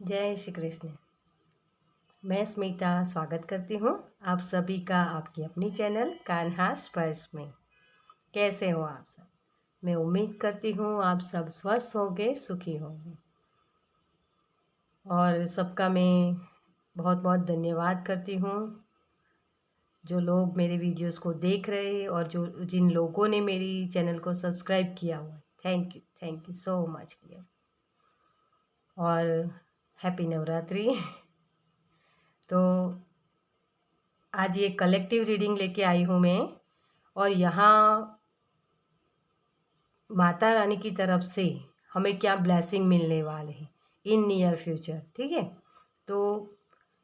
जय श्री कृष्ण। मैं स्मिता स्वागत करती हूँ आप सभी का आपकी अपनी चैनल कान्हा स्पर्श में। कैसे हो आप सब? मैं उम्मीद करती हूँ आप सब स्वस्थ होंगे, सुखी होंगे। और सबका मैं बहुत बहुत धन्यवाद करती हूँ जो लोग मेरे वीडियोस को देख रहे हैं और जो जिन लोगों ने मेरी चैनल को सब्सक्राइब किया हुआ है। Thank you so much dear. और हैप्पी नवरात्रि। तो आज ये कलेक्टिव रीडिंग लेके आई हूँ मैं, और यहाँ माता रानी की तरफ से हमें क्या ब्लेसिंग मिलने वाले हैं इन नियर फ्यूचर। ठीक है, तो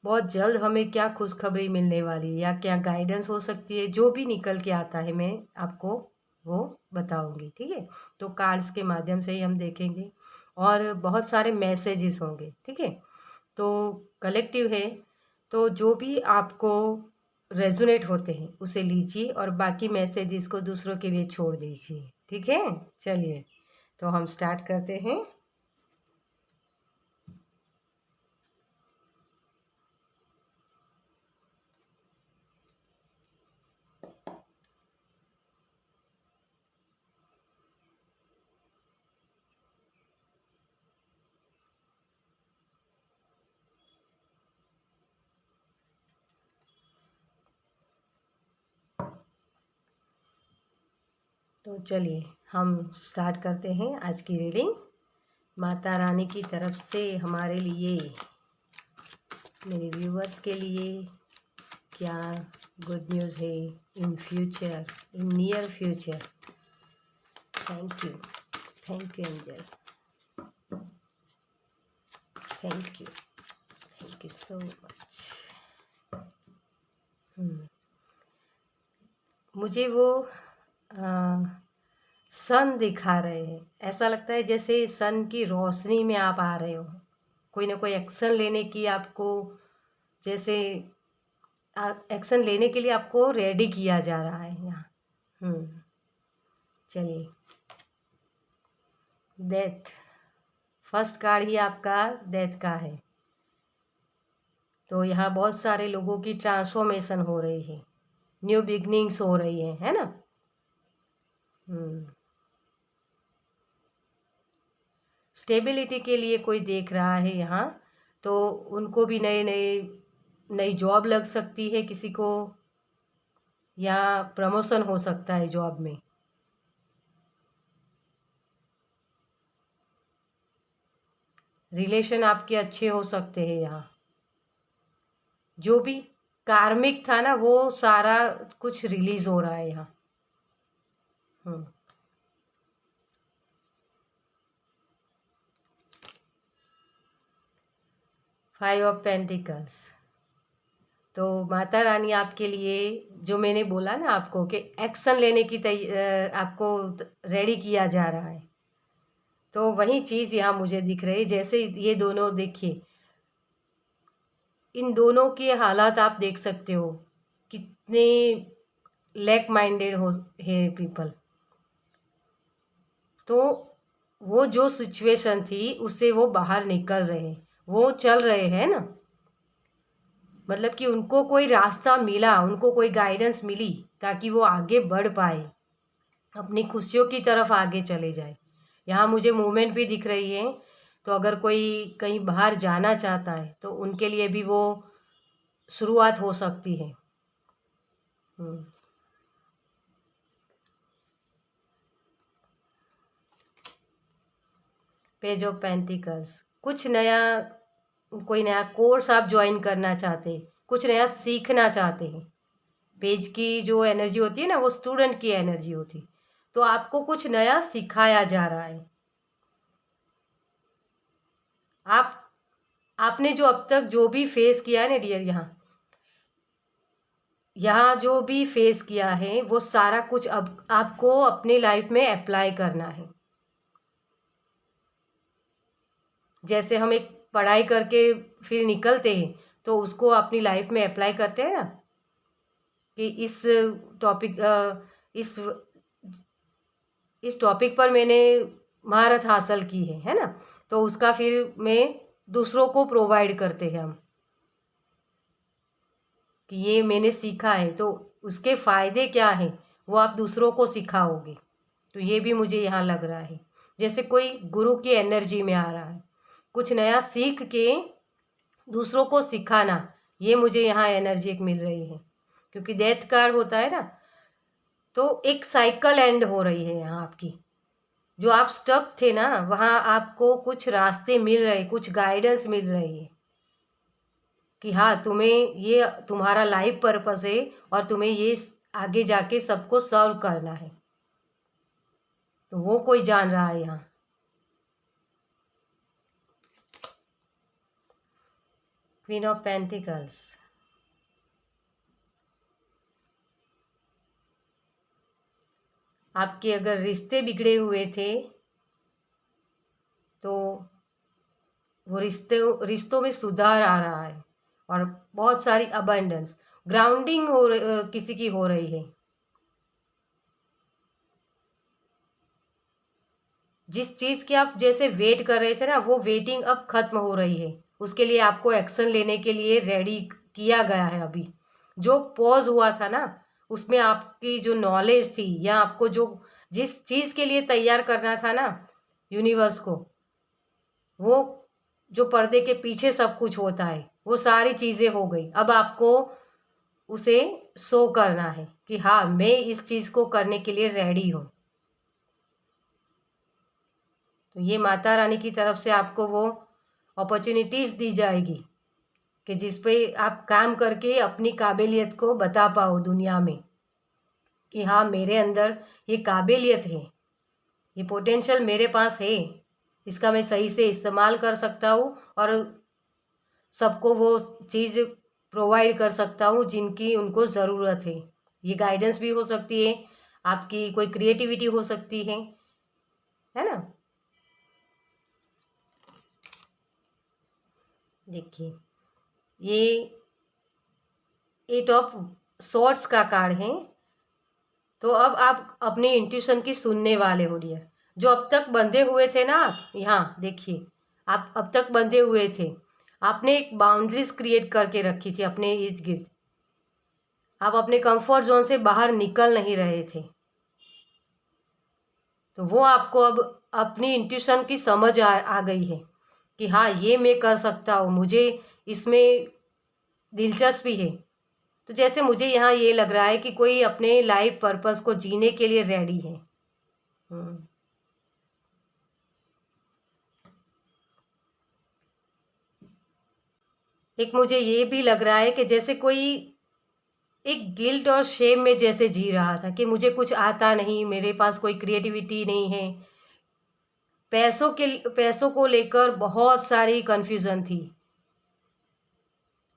बहुत जल्द हमें क्या खुशखबरी मिलने वाली है या क्या गाइडेंस हो सकती है, जो भी निकल के आता है मैं आपको वो बताऊंगी। ठीक है, तो कार्ड्स के माध्यम से ही हम देखेंगे और बहुत सारे मैसेजेस होंगे। ठीक है, तो कलेक्टिव है, तो जो भी आपको रेजोनेट होते हैं उसे लीजिए और बाकी मैसेजेस को दूसरों के लिए छोड़ दीजिए। ठीक है, चलिए तो हम स्टार्ट करते हैं। तो चलिए हम स्टार्ट करते हैं आज की रीडिंग। माता रानी की तरफ से हमारे लिए, मेरे व्यूवर्स के लिए क्या गुड न्यूज़ है in future, in near future. Thank you angel, thank you so much. मुझे वो सन दिखा रहे हैं। ऐसा लगता है जैसे सन की रोशनी में आप आ रहे हो, कोई ना कोई एक्शन लेने की आपको, जैसे एक्शन लेने के लिए आपको रेडी किया जा रहा है यहाँ। चलिए, डेथ, फर्स्ट कार्ड ही आपका डेथ का है। तो यहाँ बहुत सारे लोगों की ट्रांसफॉर्मेशन हो रही है, न्यू बिगनिंग्स हो रही है ना। स्टेबिलिटी के लिए कोई देख रहा है यहाँ, तो उनको भी नई जॉब लग सकती है किसी को, या प्रमोशन हो सकता है जॉब में। रिलेशन आपके अच्छे हो सकते हैं यहाँ। जो भी कार्मिक था ना वो सारा कुछ रिलीज हो रहा है यहाँ। 5 ऑफ पेंटिकल्स। तो माता रानी आपके लिए, जो मैंने बोला ना आपको कि एक्शन लेने की आपको रेडी किया जा रहा है, तो वही चीज़ यहाँ मुझे दिख रही है। जैसे ये दोनों देखिए, इन दोनों के हालात आप देख सकते हो, कितने लैक माइंडेड हो है पीपल। तो वो जो सिचुएशन थी उससे वो बाहर निकल रहे हैं, वो चल रहे हैं ना, मतलब कि उनको कोई रास्ता मिला, उनको कोई गाइडेंस मिली ताकि वो आगे बढ़ पाए, अपनी खुशियों की तरफ आगे चले जाए। यहाँ मुझे मूवमेंट भी दिख रही है, तो अगर कोई कहीं बाहर जाना चाहता है तो उनके लिए भी वो शुरुआत हो सकती है। पेज ऑफ पेंटिकल्स, कुछ नया, कोई नया कोर्स आप ज्वाइन करना चाहते हैं, कुछ नया सीखना चाहते हैं। पेज की जो एनर्जी होती है ना वो स्टूडेंट की एनर्जी होती है, तो आपको कुछ नया सिखाया जा रहा है। आपने जो अब तक जो भी फेस किया है ना डियर, यहाँ जो भी फेस किया है वो सारा कुछ अब आपको अपनी लाइफ में अप्लाई करना है। जैसे हम एक पढ़ाई करके फिर निकलते हैं तो उसको अपनी लाइफ में अप्लाई करते हैं ना, कि टॉपिक इस टॉपिक पर मैंने महारत हासिल की है ना, तो उसका फिर मैं दूसरों को प्रोवाइड करते हैं हम कि ये मैंने सीखा है, तो उसके फ़ायदे क्या हैं वो आप दूसरों को सिखाओगे। तो ये भी मुझे यहाँ लग रहा है, जैसे कोई गुरु की एनर्जी में आ रहा है, कुछ नया सीख के दूसरों को सिखाना, ये मुझे यहाँ एनर्जी एक मिल रही है। क्योंकि डेथ कार्ड होता है ना, तो एक साइकिल एंड हो रही है यहाँ आपकी। जो आप स्टक थे ना, वहाँ आपको कुछ रास्ते मिल रहे, कुछ गाइडेंस मिल रही है कि हाँ, तुम्हें ये तुम्हारा लाइफ पर्पस है और तुम्हें ये आगे जाके सबको सर्व करना है। तो वो कोई जान रहा है यहाँ। क्वीन ऑफ पेंटिकल्स, आपके अगर रिश्ते बिगड़े हुए थे तो वो रिश्तों में सुधार आ रहा है और बहुत सारी अबंडेंस, ग्राउंडिंग किसी की हो रही है। जिस चीज़ की आप जैसे वेट कर रहे थे ना, वो वेटिंग अब खत्म हो रही है। उसके लिए आपको एक्शन लेने के लिए रेडी किया गया है। अभी जो पॉज हुआ था ना, उसमें आपकी जो नॉलेज थी या आपको जो जिस चीज़ के लिए तैयार करना था ना यूनिवर्स को, वो जो पर्दे के पीछे सब कुछ होता है, वो सारी चीज़ें हो गई। अब आपको उसे शो करना है कि हाँ, मैं इस चीज़ को करने के लिए रेडी हूँ। तो ये माता रानी की तरफ से आपको वो अपॉर्चुनिटीज़ दी जाएगी कि जिस पे आप काम करके अपनी काबिलियत को बता पाओ दुनिया में कि हाँ, मेरे अंदर ये काबिलियत है, ये पोटेंशियल मेरे पास है, इसका मैं सही से इस्तेमाल कर सकता हूँ और सबको वो चीज़ प्रोवाइड कर सकता हूँ जिनकी उनको ज़रूरत है। ये गाइडेंस भी हो सकती है, आपकी कोई क्रिएटिविटी हो सकती है ना। देखिए, ये 8 ऑफ सॉर्ड्स का कार्ड है। तो अब आप अपनी इंट्यूशन की सुनने वाले हो डियर। जो अब तक बंधे हुए थे ना, आप यहाँ देखिए, आप अब तक बंधे हुए थे, आपने एक बाउंड्रीज क्रिएट करके रखी थी अपने इर्द गिर्द। आप अपने कंफर्ट जोन से बाहर निकल नहीं रहे थे, तो वो आपको अब अपनी इंट्यूशन की समझ आ गई है कि हाँ, ये मैं कर सकता हूँ, मुझे इसमें दिलचस्पी है। तो जैसे मुझे यहाँ ये लग रहा है कि कोई अपने लाइफ पर्पस को जीने के लिए रेडी है। एक मुझे ये भी लग रहा है कि जैसे कोई एक गिल्ट और शेम में जैसे जी रहा था कि मुझे कुछ आता नहीं, मेरे पास कोई क्रिएटिविटी नहीं है। पैसों को लेकर बहुत सारी कन्फ्यूज़न थी,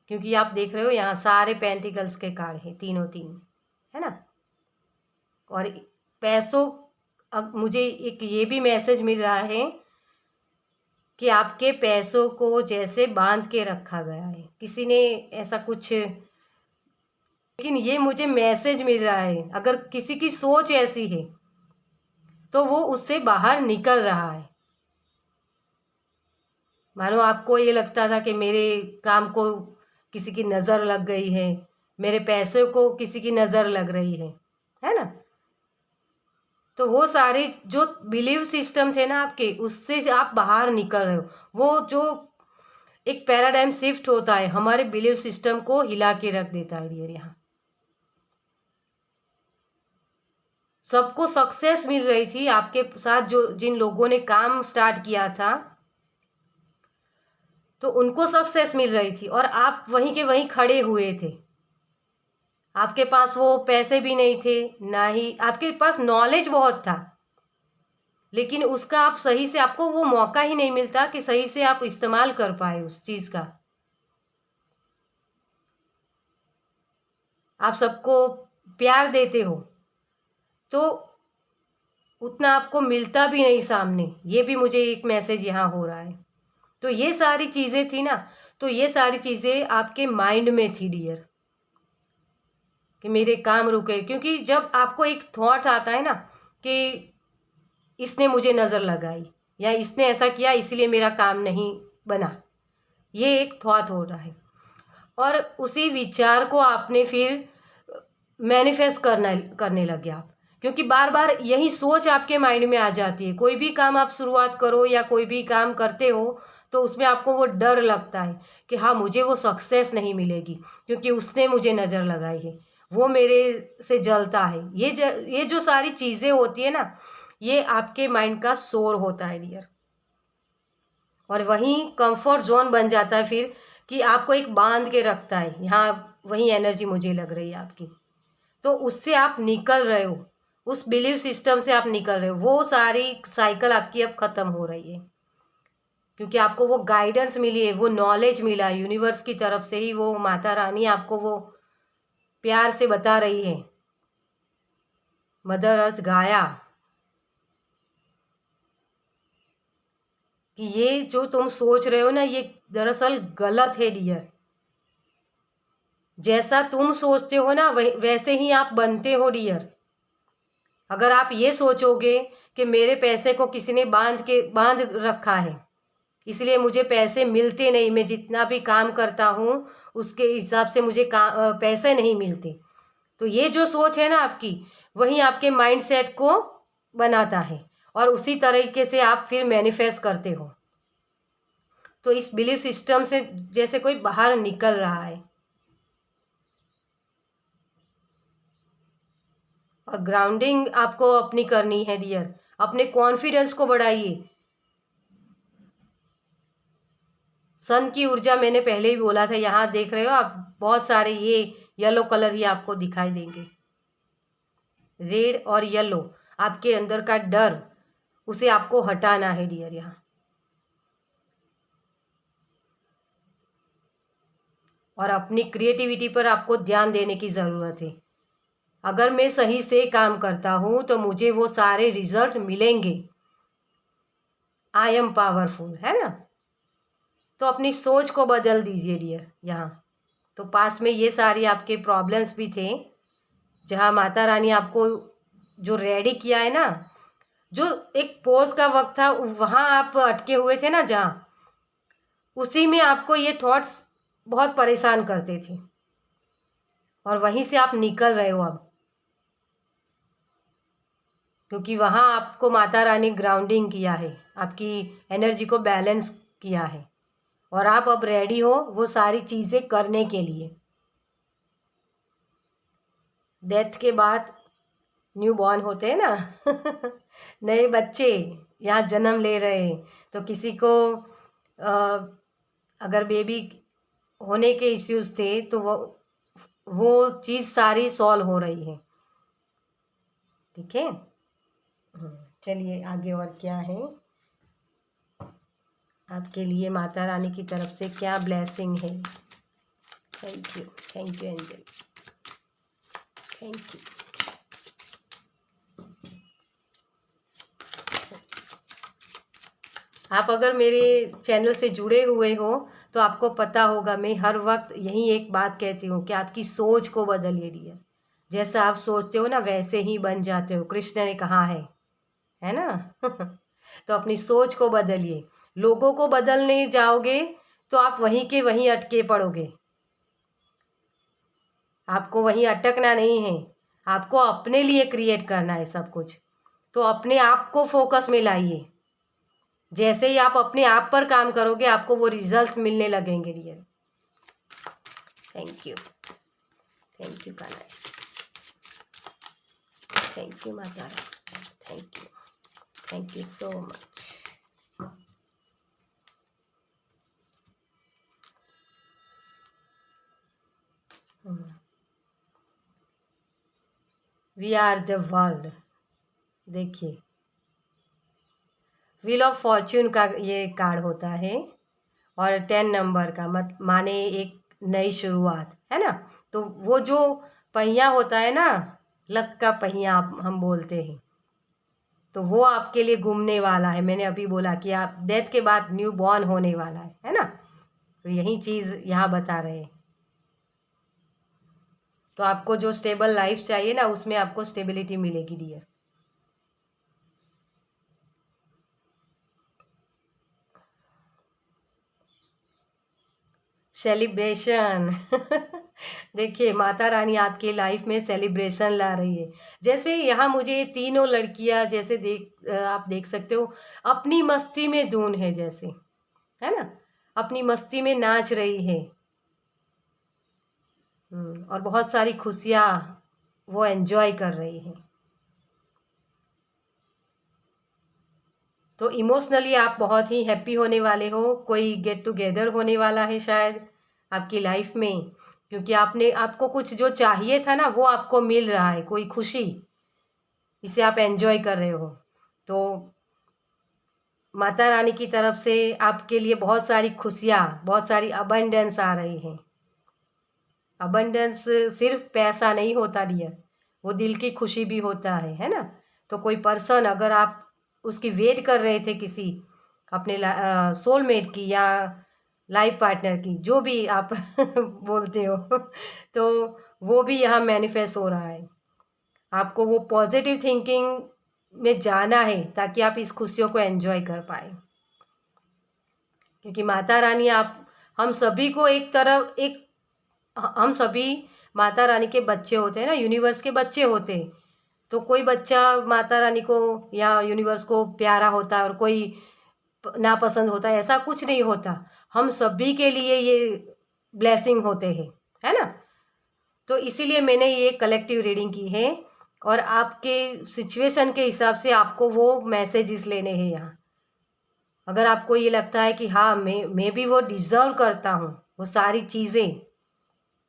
क्योंकि आप देख रहे हो यहाँ सारे पेंटिकल्स के कार्ड हैं, तीनों तीन, है ना। और पैसों, अब मुझे एक ये भी मैसेज मिल रहा है कि आपके पैसों को जैसे बांध के रखा गया है, किसी ने ऐसा कुछ, लेकिन ये मुझे मैसेज मिल रहा है अगर किसी की सोच ऐसी है तो वो उससे बाहर निकल रहा है। मानो आपको ये लगता था कि मेरे काम को किसी की नज़र लग गई है, मेरे पैसे को किसी की नज़र लग रही है ना। तो वो सारे जो बिलीव सिस्टम थे ना आपके, उससे आप बाहर निकल रहे हो। वो जो एक पैराडाइम शिफ्ट होता है, हमारे बिलीव सिस्टम को हिला के रख देता है डियर। यहाँ सबको सक्सेस मिल रही थी, आपके साथ जो जिन लोगों ने काम स्टार्ट किया था तो उनको सक्सेस मिल रही थी, और आप वहीं के वहीं खड़े हुए थे। आपके पास वो पैसे भी नहीं थे, ना ही आपके पास नॉलेज बहुत था, लेकिन उसका आप सही से, आपको वो मौका ही नहीं मिलता कि सही से आप इस्तेमाल कर पाए उस चीज़ का। आप सबको प्यार देते हो तो उतना आपको मिलता भी नहीं सामने, ये भी मुझे एक मैसेज यहाँ हो रहा है। तो ये सारी चीज़ें थी ना, तो ये सारी चीज़ें आपके माइंड में थी डियर कि मेरे काम रुके। क्योंकि जब आपको एक थॉट आता है ना कि इसने मुझे नज़र लगाई या इसने ऐसा किया इसलिए मेरा काम नहीं बना, ये एक थॉट हो रहा है, और उसी विचार को आपने फिर मैनिफेस्ट करने लगे आप, क्योंकि बार बार यही सोच आपके माइंड में आ जाती है। कोई भी काम आप शुरुआत करो या कोई भी काम करते हो तो उसमें आपको वो डर लगता है कि हाँ, मुझे वो सक्सेस नहीं मिलेगी क्योंकि उसने मुझे नज़र लगाई है, वो मेरे से जलता है। ये जो सारी चीज़ें होती है ना, ये आपके माइंड का शोर होता है डियर। और वहीं कंफर्ट जोन बन जाता है फिर, कि आपको एक बांध के रखता है, यहाँ वही एनर्जी मुझे लग रही है आपकी। तो उससे आप निकल रहे हो, उस बिलीव सिस्टम से आप निकल रहे हो, वो सारी साइकिल आपकी अब ख़त्म हो रही है, क्योंकि आपको वो गाइडेंस मिली है, वो नॉलेज मिला है यूनिवर्स की तरफ से ही। वो माता रानी आपको वो प्यार से बता रही है, मदर अर्थ गाया, कि ये जो तुम सोच रहे हो ना, ये दरअसल गलत है डियर। जैसा तुम सोचते हो ना वैसे ही आप बनते हो डियर। अगर आप ये सोचोगे कि मेरे पैसे को किसी ने बांध रखा है, इसलिए मुझे पैसे मिलते नहीं, मैं जितना भी काम करता हूँ उसके हिसाब से मुझे पैसे नहीं मिलते, तो ये जो सोच है ना आपकी, वही आपके माइंडसेट को बनाता है, और उसी तरीके से आप फिर मैनिफेस्ट करते हो। तो इस बिलीफ सिस्टम से जैसे कोई बाहर निकल रहा है, और ग्राउंडिंग आपको अपनी करनी है डियर। अपने कॉन्फिडेंस को बढ़ाइए। सन की ऊर्जा मैंने पहले ही बोला था, यहाँ देख रहे हो आप, बहुत सारे ये येलो कलर ही आपको दिखाई देंगे, रेड और येलो। आपके अंदर का डर, उसे आपको हटाना है डियर यहाँ। और अपनी क्रिएटिविटी पर आपको ध्यान देने की ज़रूरत है। अगर मैं सही से काम करता हूँ तो मुझे वो सारे रिजल्ट मिलेंगे। आई एम पावरफुल, है ना। तो अपनी सोच को बदल दीजिए डियर यहाँ। तो पास में ये सारी आपके प्रॉब्लम्स भी थे, जहाँ माता रानी आपको जो रेडी किया है ना, जो एक पोज का वक्त था वहाँ आप अटके हुए थे ना, जहाँ उसी में आपको ये थॉट्स बहुत परेशान करते थे, और वहीं से आप निकल रहे हो अब, क्योंकि वहाँ आपको माता रानी ग्राउंडिंग किया है, आपकी एनर्जी को बैलेंस किया है, और आप अब रेडी हो वो सारी चीज़ें करने के लिए। डेथ के बाद न्यू बॉर्न होते हैं ना नए बच्चे यहाँ जन्म ले रहे हैं, तो किसी को अगर बेबी होने के इश्यूज थे तो वो चीज़ सारी सॉल्व हो रही है। ठीक है, चलिए आगे और क्या है आपके लिए, माता रानी की तरफ से क्या ब्लेसिंग है। Thank you angel, thank you. आप अगर मेरे चैनल से जुड़े हुए हो तो आपको पता होगा, मैं हर वक्त यही एक बात कहती हूँ कि आपकी सोच को बदलिए डियर। जैसा आप सोचते हो ना वैसे ही बन जाते हो, कृष्ण ने कहा है ना तो अपनी सोच को बदलिए। लोगों को बदलने जाओगे तो आप वहीं के वहीं अटके पड़ोगे। आपको वहीं अटकना नहीं है, आपको अपने लिए क्रिएट करना है सब कुछ। तो अपने आप को फोकस में लाइए। जैसे ही आप अपने आप पर काम करोगे आपको वो रिजल्ट्स मिलने लगेंगे dear. Thank you Kanha, thank you माता, thank you so much. We are the world. देखिए, व्हील ऑफ फॉर्च्यून का ये कार्ड होता है, और 10 नंबर का माने एक नई शुरुआत, है ना। तो वो जो पहिया होता है ना, लक का पहिया हम बोलते हैं, तो वो आपके लिए घूमने वाला है। मैंने अभी बोला कि आप डेथ के बाद न्यू बॉर्न होने वाला है ना। तो यही चीज़ यहाँ बता रहे हैं। तो आपको जो स्टेबल लाइफ चाहिए ना, उसमें आपको स्टेबिलिटी मिलेगी डियर। सेलिब्रेशन। देखिए माता रानी आपकी लाइफ में सेलिब्रेशन ला रही है। जैसे यहाँ मुझे तीनों लड़कियाँ जैसे आप देख सकते हो, अपनी मस्ती में धुन है जैसे, है ना? अपनी मस्ती में नाच रही है। और बहुत सारी खुशियाँ वो एंजॉय कर रही है। तो इमोशनली आप बहुत ही हैप्पी होने वाले हो। कोई गेट टुगेदर होने वाला है शायद आपकी लाइफ में, क्योंकि आपको कुछ जो चाहिए था ना वो आपको मिल रहा है, कोई खुशी, इसे आप एंजॉय कर रहे हो। तो माता रानी की तरफ से आपके लिए बहुत सारी खुशियाँ, बहुत सारी अबंडेंस आ रही हैं। अबंडेंस सिर्फ पैसा नहीं होता डियर, वो दिल की खुशी भी होता है ना? तो कोई पर्सन अगर आप उसकी वेट कर रहे थे किसी अपने सोलमेट की या लाइफ पार्टनर की, जो भी आप बोलते हो, तो वो भी यहाँ मैनिफेस्ट हो रहा है। आपको वो पॉजिटिव थिंकिंग में जाना है ताकि आप इस खुशियों को एंजॉय कर पाए। क्योंकि माता रानी हम सभी को हम सभी माता रानी के बच्चे होते हैं ना, यूनिवर्स के बच्चे होते हैं। तो कोई बच्चा माता रानी को या यूनिवर्स को प्यारा होता है और कोई नापसंद होता है, ऐसा कुछ नहीं होता। हम सभी के लिए ये ब्लेसिंग होते हैं, है ना? तो इसीलिए मैंने ये कलेक्टिव रीडिंग की है और आपके सिचुएशन के हिसाब से आपको वो मैसेजेस लेने हैं यहाँ। अगर आपको ये लगता है कि हाँ मैं भी वो डिज़र्व करता हूँ वो सारी चीज़ें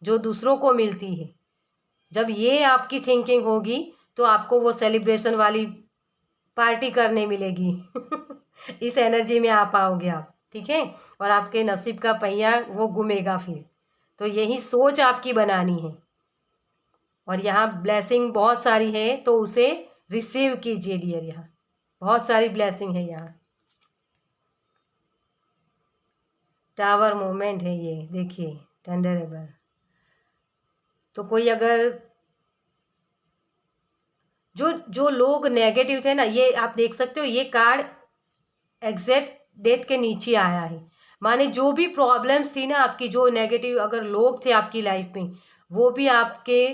जो दूसरों को मिलती है, जब ये आपकी थिंकिंग होगी तो आपको वो सेलिब्रेशन वाली पार्टी करने मिलेगी। इस एनर्जी में आ पाओगे आप, ठीक है? और आपके नसीब का पहिया वो घूमेगा फिर। तो यही सोच आपकी बनानी है और यहाँ ब्लेसिंग बहुत सारी है, तो उसे रिसीव कीजिए डियर। यहाँ बहुत सारी ब्लेसिंग है। यहाँ टावर मोमेंट है ये, देखिए थंडरेबल। तो कोई अगर जो जो लोग नेगेटिव थे ना, ये आप देख सकते हो, ये कार्ड एग्जैक्ट डेथ के नीचे आया है। माने जो भी प्रॉब्लम्स थी ना आपकी, जो नेगेटिव अगर लोग थे आपकी लाइफ में, वो भी आपके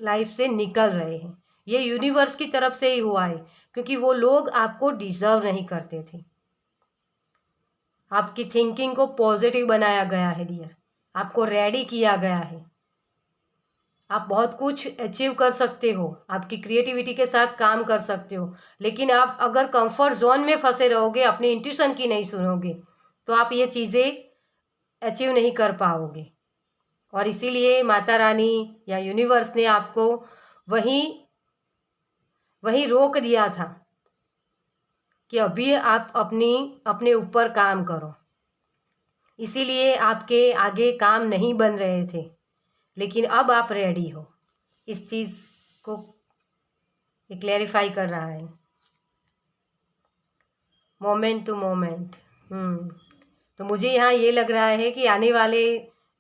लाइफ से निकल रहे हैं। ये यूनिवर्स की तरफ से ही हुआ है, क्योंकि वो लोग आपको डिजर्व नहीं करते थे। आपकी थिंकिंग को पॉजिटिव बनाया गया है डियर, आपको रेडी किया गया है। आप बहुत कुछ अचीव कर सकते हो, आपकी क्रिएटिविटी के साथ काम कर सकते हो, लेकिन आप अगर कंफर्ट जोन में फंसे रहोगे, अपनी इंट्यूशन की नहीं सुनोगे, तो आप ये चीज़ें अचीव नहीं कर पाओगे। और इसीलिए माता रानी या यूनिवर्स ने आपको वहीं वहीं रोक दिया था कि अभी आप अपने ऊपर काम करो। इसीलिए आपके आगे काम नहीं बन रहे थे, लेकिन अब आप रेडी हो। इस चीज़ को क्लैरिफाई कर रहा है, मोमेंट टू मोमेंट। तो मुझे यहाँ ये लग रहा है कि आने वाले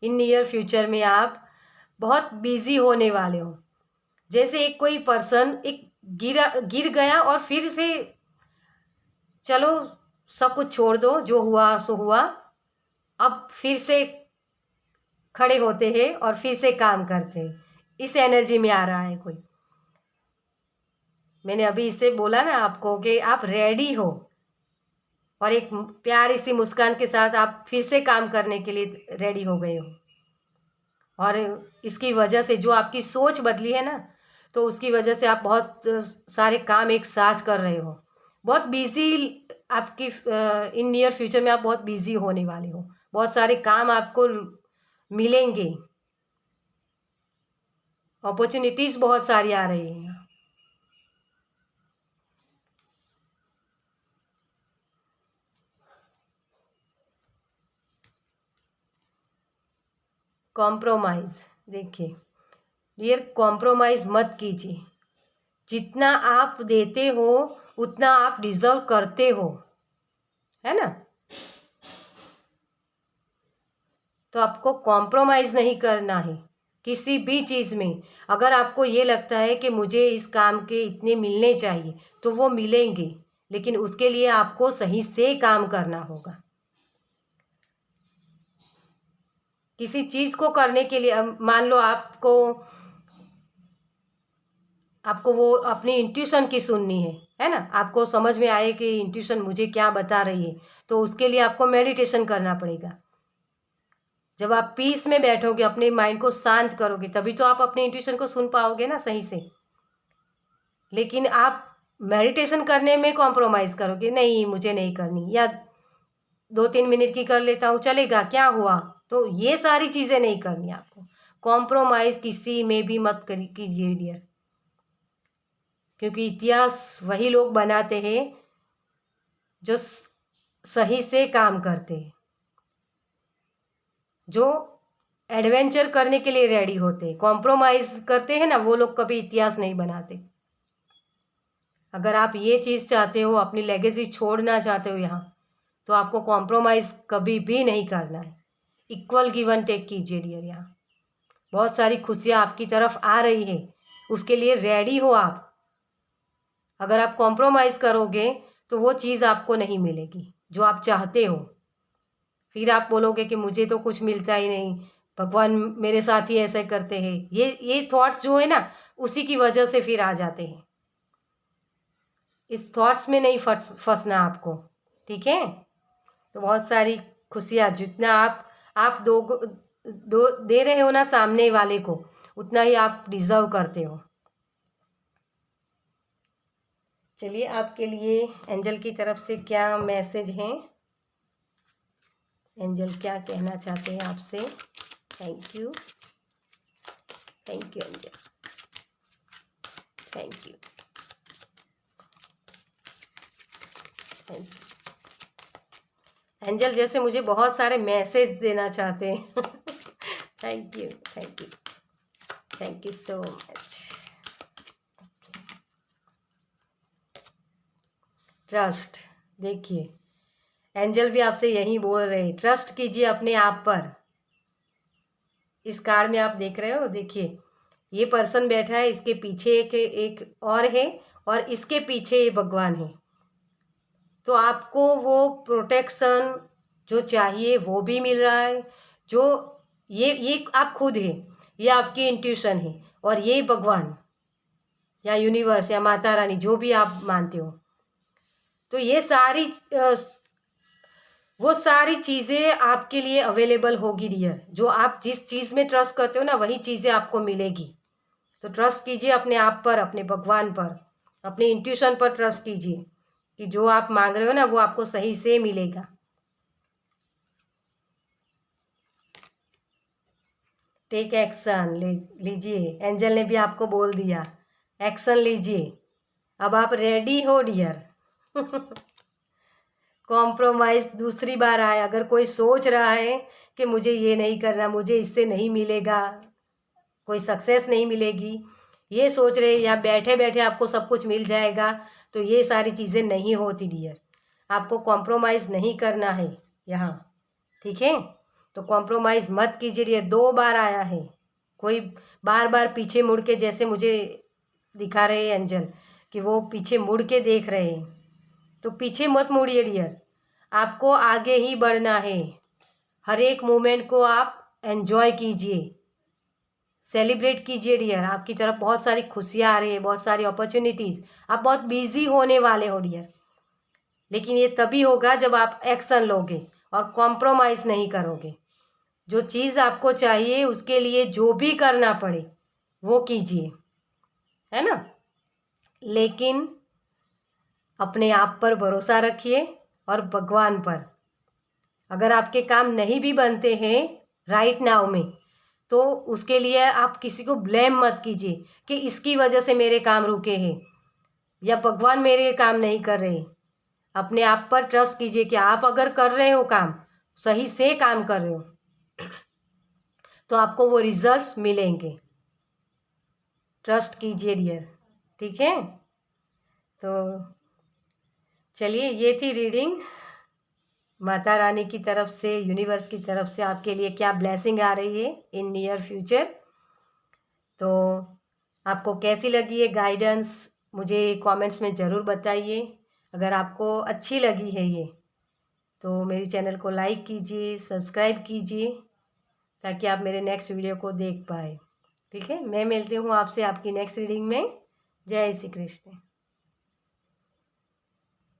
इन नियर फ्यूचर में आप बहुत बिजी होने वाले हो। जैसे एक कोई पर्सन गिर गया और फिर से चलो सब कुछ छोड़ दो, जो हुआ सो हुआ, अब फिर से खड़े होते हैं और फिर से काम करते हैं। इस एनर्जी में आ रहा है कोई। मैंने अभी इससे बोला ना आपको कि आप रेडी हो और एक प्यारी सी मुस्कान के साथ आप फिर से काम करने के लिए रेडी हो गए हो। और इसकी वजह से जो आपकी सोच बदली है ना, तो उसकी वजह से आप बहुत सारे काम एक साथ कर रहे हो। बहुत बिजी आपकी इन नियर फ्यूचर में आप बहुत बिजी होने वाले हो, बहुत सारे काम आपको मिलेंगे, अपॉर्चुनिटीज़ बहुत सारी आ रही हैं। कॉम्प्रोमाइज़, देखिए डियर, कॉम्प्रोमाइज़ मत कीजिए। जितना आप देते हो उतना आप डिज़र्व करते हो, है ना? तो आपको कॉम्प्रोमाइज़ नहीं करना है किसी भी चीज़ में। अगर आपको ये लगता है कि मुझे इस काम के इतने मिलने चाहिए, तो वो मिलेंगे, लेकिन उसके लिए आपको सही से काम करना होगा। किसी चीज़ को करने के लिए मान लो आपको वो अपनी इंट्यूशन की सुननी है ना, आपको समझ में आए कि इंट्यूशन मुझे क्या बता रही है, तो उसके लिए आपको मेडिटेशन करना पड़ेगा। जब आप पीस में बैठोगे, अपने माइंड को शांत करोगे, तभी तो आप अपने इंट्यूशन को सुन पाओगे ना सही से। लेकिन आप मेडिटेशन करने में कॉम्प्रोमाइज़ करोगे, नहीं मुझे नहीं करनी, या 2-3 मिनट की कर लेता हूँ चलेगा, क्या हुआ, तो ये सारी चीज़ें नहीं करनी आपको। कॉम्प्रोमाइज़ किसी में भी मत कीजिए डियर, क्योंकि इतिहास वही लोग बनाते हैं जो सही से काम करते हैं, जो एडवेंचर करने के लिए रेडी होते हैं। कॉम्प्रोमाइज़ करते हैं ना, वो लोग कभी इतिहास नहीं बनाते। अगर आप ये चीज़ चाहते हो, अपनी लेगेसी छोड़ना चाहते हो यहाँ, तो आपको कॉम्प्रोमाइज़ कभी भी नहीं करना है। इक्वल गिव एंड टेक कीजिए डियर। यहाँ बहुत सारी खुशियाँ आपकी तरफ आ रही है, उसके लिए रेडी हो आप। अगर आप कॉम्प्रोमाइज़ करोगे तो वो चीज़ आपको नहीं मिलेगी जो आप चाहते हो। फिर आप बोलोगे कि मुझे तो कुछ मिलता ही नहीं, भगवान मेरे साथ ही ऐसे करते हैं। ये थॉट्स जो है ना, उसी की वजह से फिर आ जाते हैं। इस थॉट्स में नहीं फंसना आपको, ठीक है। तो बहुत सारी खुशियाँ जितना आप दो दे रहे हो ना सामने वाले को, उतना ही आप डिज़र्व करते हो। चलिए, आपके लिए एंजल की तरफ से क्या मैसेज हैं, एंजल क्या कहना चाहते हैं आपसे। Thank you, thank you angel, thank you, thank you. Angel जैसे मुझे बहुत सारे मैसेज देना चाहते हैं। Thank you, thank you, thank you so much. Trust, देखिए एंजल भी आपसे यही बोल रहे हैं, ट्रस्ट कीजिए अपने आप पर। इस कार्ड में आप देख रहे हो, देखिए ये पर्सन बैठा है, इसके पीछे एक और है, और इसके पीछे ये भगवान है। तो आपको वो प्रोटेक्शन जो चाहिए वो भी मिल रहा है। जो ये आप खुद है, ये आपकी इंट्यूशन है, और ये भगवान या यूनिवर्स या माता रानी जो भी आप मानते हो, तो ये वो सारी चीज़ें आपके लिए अवेलेबल होगी डियर। जो आप जिस चीज़ में ट्रस्ट करते हो ना, वही चीज़ें आपको मिलेगी। तो ट्रस्ट कीजिए अपने आप पर, अपने भगवान पर, अपने इंट्यूशन पर ट्रस्ट कीजिए कि जो आप मांग रहे हो ना, वो आपको सही से मिलेगा। टेक एक्शन, लीजिए, एंजल ने भी आपको बोल दिया, एक्शन लीजिए। अब आप रेडी हो डियर। कॉम्प्रोमाइज़ दूसरी बार आए। अगर कोई सोच रहा है कि मुझे ये नहीं करना, मुझे इससे नहीं मिलेगा, कोई सक्सेस नहीं मिलेगी, ये सोच रहे या बैठे बैठे आपको सब कुछ मिल जाएगा, तो ये सारी चीज़ें नहीं होती डियर। आपको कॉम्प्रोमाइज़ नहीं करना है यहाँ, ठीक है। तो कॉम्प्रोमाइज़ मत कीजिए डियर। 2 बार आया है, कोई बार बार पीछे मुड़ के, जैसे मुझे दिखा रहे हैं एंजल कि वो पीछे मुड़ के देख रहे हैं, तो पीछे मत मुड़िए डियर, आपको आगे ही बढ़ना है। हर एक मोमेंट को आप एंजॉय कीजिए, सेलिब्रेट कीजिए डियर। आपकी तरफ बहुत सारी खुशियाँ आ रही है, बहुत सारी अपॉर्चुनिटीज़। आप बहुत बिजी होने वाले हो डियर, लेकिन ये तभी होगा जब आप एक्शन लोगे और कॉम्प्रोमाइज़ नहीं करोगे। जो चीज़ आपको चाहिए उसके लिए जो भी करना पड़े वो कीजिए, है ना। लेकिन अपने आप पर भरोसा रखिए और भगवान पर। अगर आपके काम नहीं भी बनते हैं राइट नाउ में, तो उसके लिए आप किसी को ब्लेम मत कीजिए कि इसकी वजह से मेरे काम रुके हैं या भगवान मेरे काम नहीं कर रहे। अपने आप पर ट्रस्ट कीजिए कि आप अगर कर रहे हो काम, सही से काम कर रहे हो, तो आपको वो रिजल्ट्स मिलेंगे। ट्रस्ट कीजिए डियर, ठीक है। तो चलिए, ये थी रीडिंग माता रानी की तरफ से, यूनिवर्स की तरफ से आपके लिए क्या ब्लेसिंग आ रही है इन नियर फ्यूचर। तो आपको कैसी लगी ये गाइडेंस, मुझे कमेंट्स में ज़रूर बताइए। अगर आपको अच्छी लगी है ये, तो मेरे चैनल को लाइक कीजिए, सब्सक्राइब कीजिए, ताकि आप मेरे नेक्स्ट वीडियो को देख पाए। ठीक है, मैं मिलती हूँ आपसे आपकी नेक्स्ट रीडिंग में। जय श्री कृष्ण।